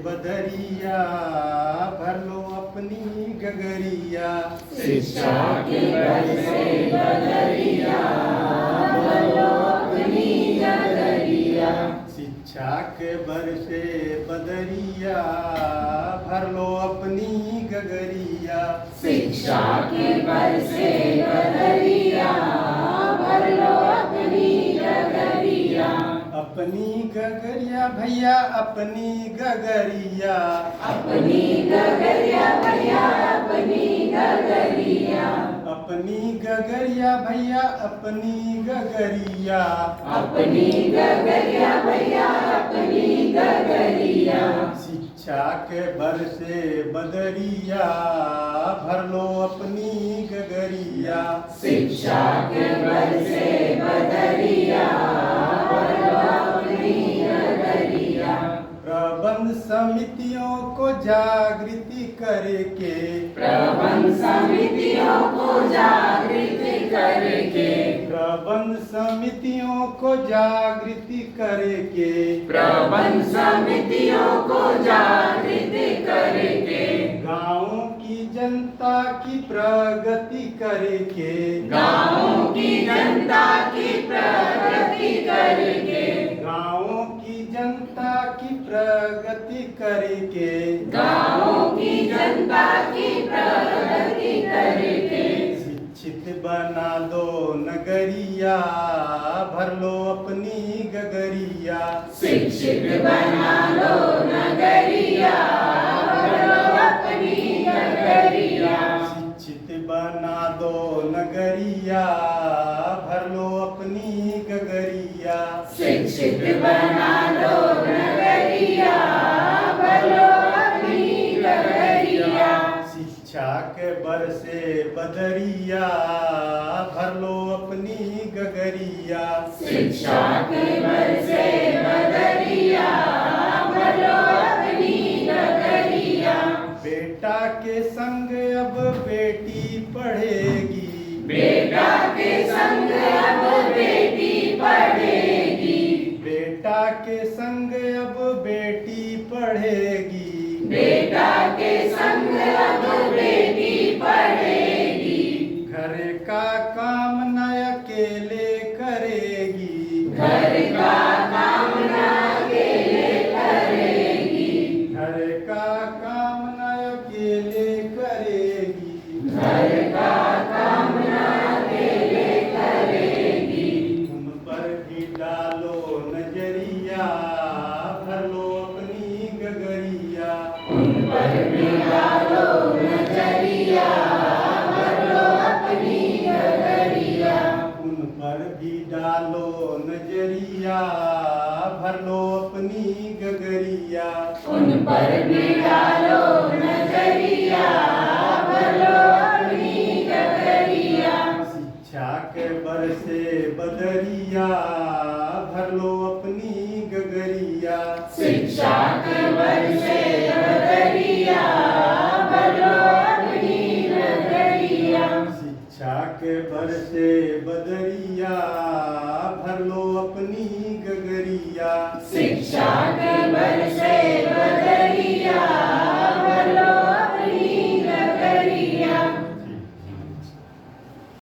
बदरिया भर लो अपनी गगरिया। शिक्षा के बल से बदरिया भर लो अपनी गगरिया। शिक्षा के बर से बदरिया भर लो अपनी गगरिया। शिक्षा के बल से बदरिया भर लो अपनी गगरिया। अपनी गगरिया भैया अपनी गगरिया। अपनी गगरिया भैया अपनी गगरिया। अपनी गगरिया भैया अपनी गगरिया। अपनी गगरिया भैया अपनी गगरिया। शिक्षा के बर से बदरिया भर लो अपनी गगरिया। शिक्षा के बल से बदरिया भर लो अपनी गगरिया। प्रबंध समितियों को जागृति करके। प्रबंध समितियों को जागृति करके। प्रबंध समितियों को जागृति करके। प्रबंध समितियों को जागृति करके। गाँवों की जनता की प्रगति करके। गाँवों की जनता की प्रगति करके। गाँवों की जनता की प्रगति करके। गाँवों की जनता की प्रगति करके। शिक्षित बना दो नगरिया भर लो अपनी गगरिया। शिक्षित बना लो नगरिया भर लो अपनी गगरिया। शिक्षित बना दो नगरिया भर लो अपनी गगरिया। शिक्षित बना लो नगरिया भर लो अपनी गगरिया। शिक्षा के बर से बदरिया भर लो अपनी गगरिया। शिक्षा के बल से बदरिया भर लो अपनी गगरिया। बेटा के संग अब बेटी पढ़ेगी। बेटा के संग अब बेटी पढ़ेगी। बेटा के संग अब बेटी पढ़ेगी। बेटा के संग अब बेटी पढ़ेगी। घर का काम न अकेले करेगी। घर का काम न अकेले करेगी। घर का काम न अकेले करेगी। घर का काम न अकेले करेगी। उन पर भी डालो नजरिया भर लो अपनी गगरिया। उन पर भी डालो नजरिया भर लो अपनी गगरिया। उन पर भी डालो नजरिया भर लो अपनी गगरिया। उन पर भी डालो नजरिया भर लो अपनी गगरिया। शिक्षा के बर से बदरिया भर लो अपनी गगरिया। शिक्षा के बल से बदरिया भर लो अपनी गगरिया। शिक्षा के बर से बदरिया भर लो अपनी गगरिया। शिक्षा के